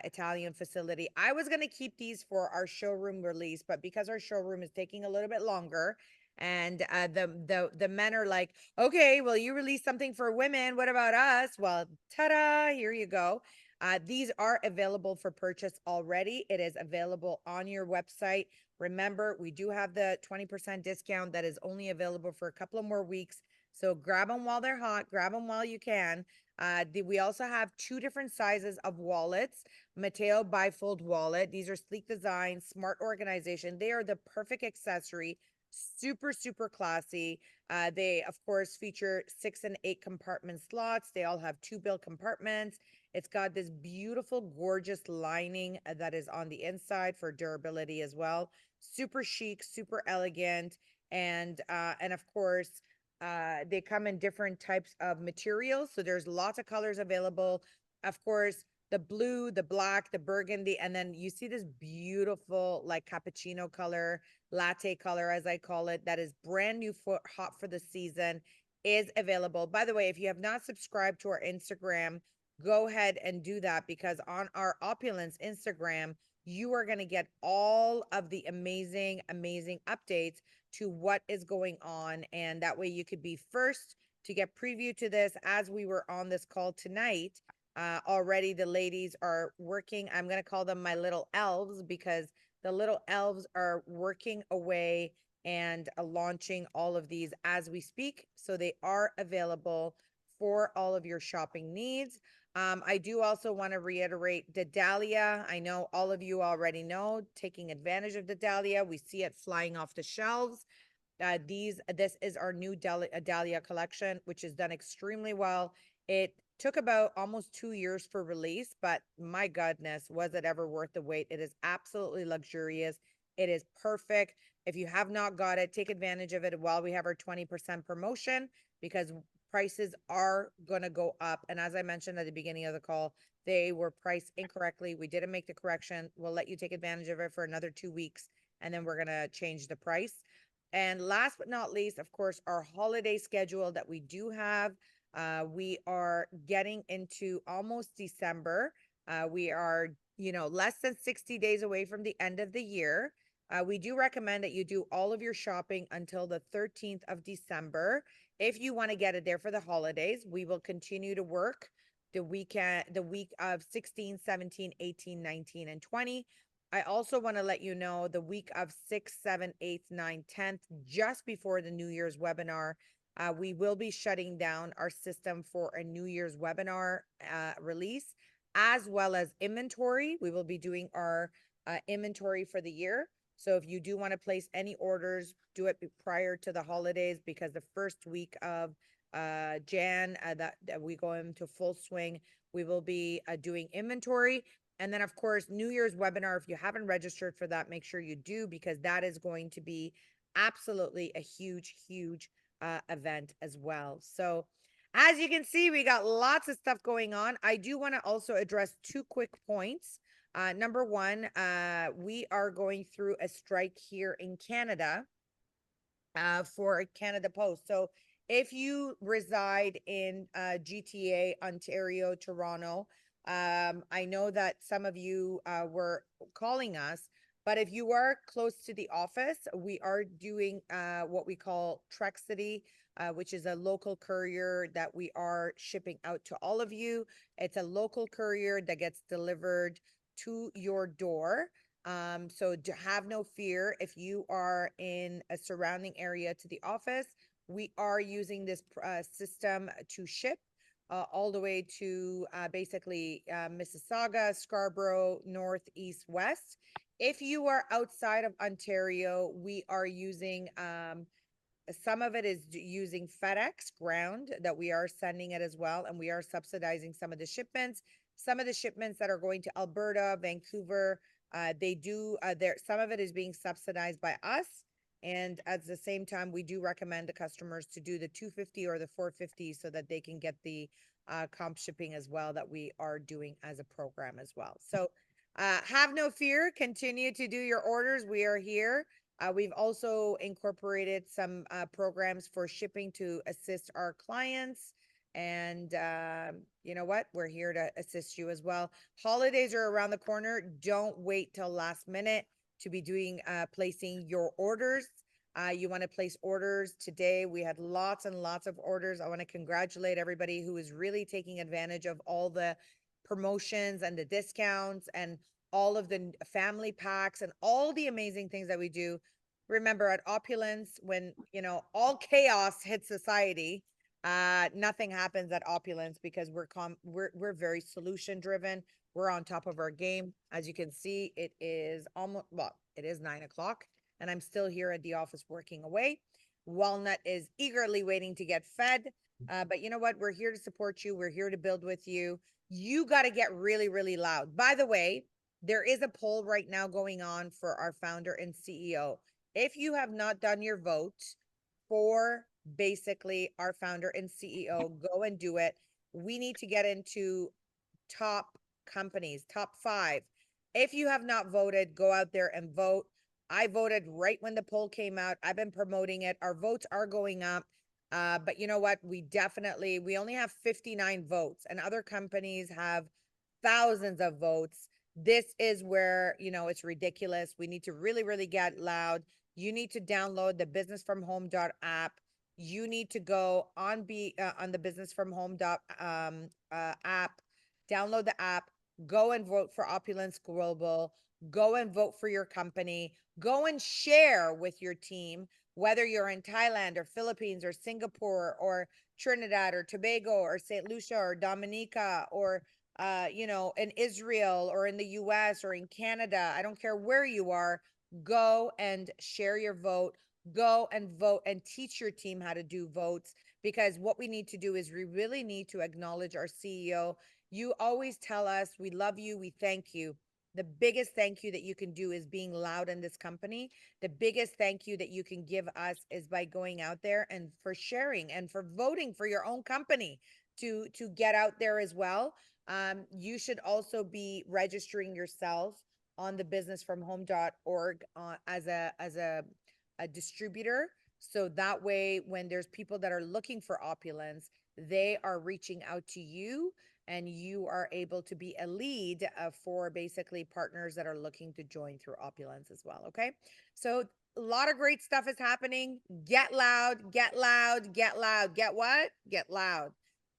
Italian facility. I was going to keep these for our showroom release, but because our showroom is taking a little bit longer, and the men are like, okay, well, you release something for women. What about us? Well, ta-da, here you go. These are available for purchase already. It is available on your website. Remember, we do have the 20% discount that is only available for a couple of more weeks. So grab them while they're hot, grab them while you can. We also have 2 different sizes of wallets. Mateo bifold wallet. These are sleek design, smart organization. They are the perfect accessory. Super, super classy. They, of course, feature 6 and 8 compartment slots. They all have 2 built compartments. It's got this beautiful, gorgeous lining that is on the inside for durability as well. Super chic, super elegant. And of course, they come in different types of materials. So there's lots of colors available. Of course, the blue, the black, the burgundy, and then you see this beautiful like cappuccino color, latte color, as I call it, that is brand new, for hot for the season, is available. By the way, if you have not subscribed to our Instagram, go ahead and do that, because on our Opulence Instagram, you are going to get all of the amazing, amazing updates to what is going on. And that way you could be first to get preview to this as we were on this call tonight. Already the ladies are working. I'm going to call them my little elves because the little elves are working away and launching all of these as we speak. So they are available for all of your shopping needs. I do also want to reiterate the Dahlia. I know all of you already know, taking advantage of the Dahlia. We see it flying off the shelves. This is our new Dahlia collection, which is done extremely well. It took about almost 2 years for release, but my goodness, was it ever worth the wait? It is absolutely luxurious. It is perfect. If you have not got it, take advantage of it while we have our 20% promotion, because prices are going to go up. And as I mentioned at the beginning of the call, they were priced incorrectly. We didn't make the correction. We'll let you take advantage of it for another 2 weeks, and then we're going to change the price. And last but not least, of course, our holiday schedule that we do have. We are getting into almost December. We are, less than 60 days away from the end of the year. We do recommend that you do all of your shopping until the 13th of December. If you want to get it there for the holidays, we will continue to work the week of 16, 17, 18, 19, and 20. I also want to let you know the week of 6, 7, 8, 9, 10th, just before the New Year's webinar, we will be shutting down our system for a New Year's webinar release, as well as inventory. We will be doing our inventory for the year. So if you do want to place any orders, do it prior to the holidays, because the first week of Jan, that we go into full swing, we will be doing inventory. And then, of course, New Year's webinar, if you haven't registered for that, make sure you do, because that is going to be absolutely a huge, huge event as well. So as you can see, we got lots of stuff going on. I do want to also address 2 quick points. Number one, we are going through a strike here in Canada for Canada Post. So if you reside in GTA, Ontario, Toronto, I know that some of you were calling us, but if you are close to the office, we are doing what we call Trek City, which is a local courier that we are shipping out to all of you. It's a local courier that gets delivered to your door. So have no fear if you are in a surrounding area to the office. We are using this system to ship all the way to basically Mississauga, Scarborough, North, East, West. If you are outside of Ontario, we are using some of it is using FedEx ground that we are sending it as well, and we are subsidizing some of the shipments. Some of the shipments that are going to Alberta, Vancouver, some of it is being subsidized by us. And at the same time, we do recommend the customers to do the 250 or the 450 so that they can get the comp shipping as well that we are doing as a program as well. So have no fear, continue to do your orders. We are here. We've also incorporated some programs for shipping to assist our clients. And you know what? We're here to assist you as well. Holidays are around the corner. Don't wait till last minute to be doing placing your orders. You want to place orders today. We had lots and lots of orders. I want to congratulate everybody who is really taking advantage of all the promotions and the discounts and all of the family packs and all the amazing things that we do. Remember, at Opulence, when all chaos hits society, nothing happens at Opulence, because we're very solution driven. We're on top of our game. As you can see, it is it is 9 o'clock and I'm still here at the office working away. Walnut is eagerly waiting to get fed. But you know what? We're here to support you. We're here to build with you. You got to get really, really loud. By the way, there is a poll right now going on for our founder and CEO. If you have not done your vote for basically our founder and CEO, go and do it. We need to get into top companies, top 5. If you have not voted, go out there and vote. I voted right when the poll came out. I've been promoting it. Our votes are going up. But you know what? We only have 59 votes, and other companies have thousands of votes. This is where, it's ridiculous. We need to really, really get loud. You need to download the Business From Home app. You need to go on the Business From Home app download the app, go and vote for Opulence Global, go and vote for your company, go and share with your team, whether you're in Thailand or Philippines or Singapore or Trinidad or Tobago or St. Lucia or Dominica or in Israel or in the US or in Canada. I don't care where you are, go and share your vote, go and vote and teach your team how to do votes, because what we need to do is we really need to acknowledge our CEO. You always tell us, we love you, we thank you. The biggest thank you that you can do is being loud in this company. The biggest thank you that you can give us is by going out there and for sharing and for voting for your own company to get out there as well. You should also be registering yourself on the businessfromhome.org as a distributor. So that way, when there's people that are looking for Opulence, they are reaching out to you and you are able to be a lead for basically partners that are looking to join through Opulence as well. Okay. So a lot of great stuff is happening. Get loud, get loud, get loud. Get what? Get loud.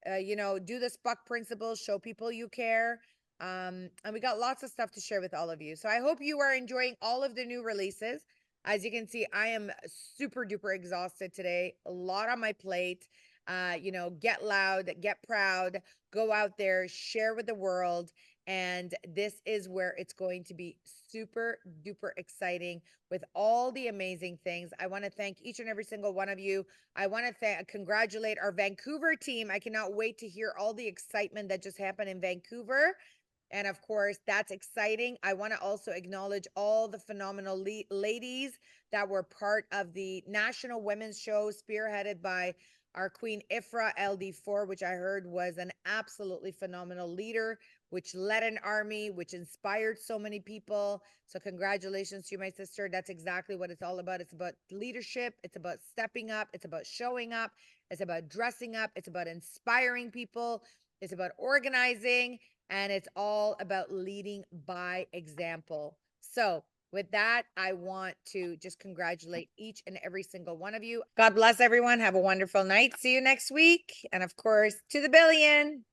Do the Spuck principles, show people you care. And we got lots of stuff to share with all of you. So I hope you are enjoying all of the new releases. As you can see, I am super duper exhausted today. A lot on my plate. Get loud, get proud, go out there, share with the world. And this is where it's going to be super duper exciting with all the amazing things. I want to thank each and every single one of you. I want to congratulate our Vancouver team. I cannot wait to hear all the excitement that just happened in Vancouver. And of course, that's exciting. I want to also acknowledge all the phenomenal ladies that were part of the National Women's Show, spearheaded by our Queen Ifra LD4, which I heard was an absolutely phenomenal leader, which led an army, which inspired so many people. So congratulations to you, my sister. That's exactly what it's all about. It's about leadership. It's about stepping up. It's about showing up. It's about dressing up. It's about inspiring people. It's about organizing. And it's all about leading by example. So with that, I want to just congratulate each and every single one of you. God bless everyone. Have a wonderful night. See you next week. And of course, to the billion.